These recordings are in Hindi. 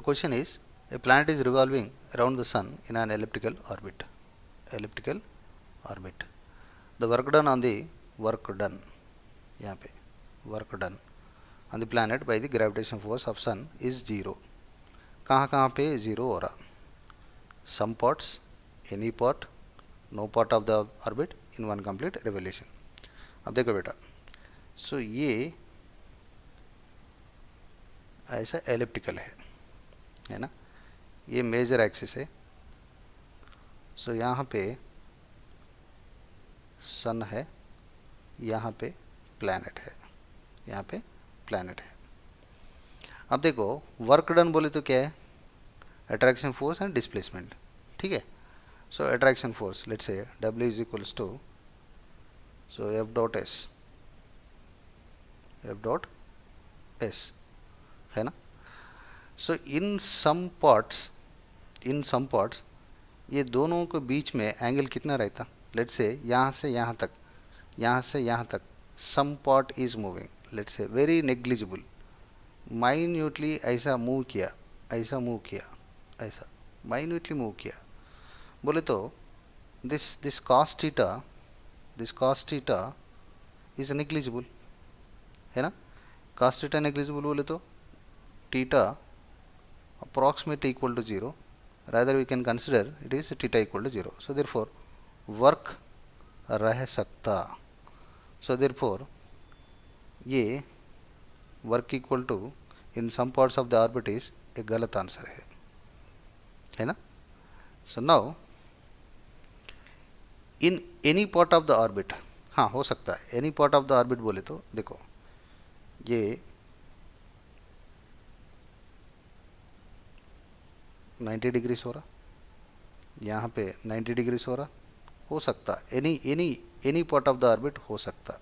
The question is, a planet is revolving around the sun in an elliptical orbit. Elliptical orbit. The work done on the यहाँ पे work done on the planet by the gravitational force of sun is 0. कहाँ पे 0 हो रहा? Some parts, any part, no part of the orbit in one complete revolution. अब देखो बेटा, सो ये ऐसा एलिप्टिकल है ना, ये मेजर एक्सिस है. सो यहाँ पे सन है, यहाँ पे प्लैनेट है, यहाँ पे प्लैनेट है. अब देखो वर्क डन बोले तो क्या है? Attraction force and displacement. ठीक है. So attraction force, let's say W is equals to, so F dot S है ना. सो इन सम पार्ट्स ये दोनों के बीच में एंगल कितना रहता? लेट्स से यहाँ से यहाँ तक, यहाँ से यहाँ तक some part is moving, let's say very negligible, minutely ऐसा मूव किया, ऐसा माइन्यूटली मूव किया बोले तो this cos theta is negligible है ना. कॉस थीटा नेग्लिजिबल बोले तो theta approximately equal to 0, rather we can consider it is theta equal to 0. So therefore work रह सकता. So therefore ये work equal to in some parts of the orbit is एक गलत आंसर है ना. So now in any part of the orbit, हाँ हो सकता है any part of the orbit बोले तो देखो ये 90 डिग्रीज हो रहा, यहाँ पे 90 डिग्रीज हो रहा, हो सकता any part of the orbit हो सकता.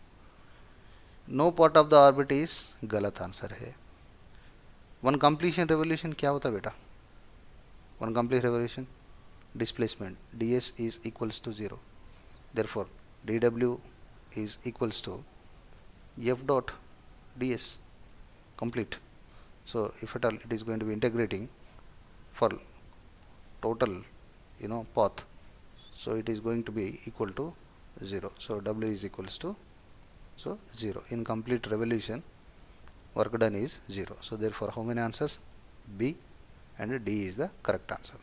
No part of the orbit is गलत आंसर है. वन कंप्लीशन रेवोल्यूशन क्या होता बेटा? One complete revolution displacement ds is equals to 0. Therefore dw is equals to f dot ds complete. So if at all it is going to be integrating for total path, so it is going to be equal to 0. So W is equals to 0. In complete revolution work done is 0. So therefore how many answers? B and D is the correct answer.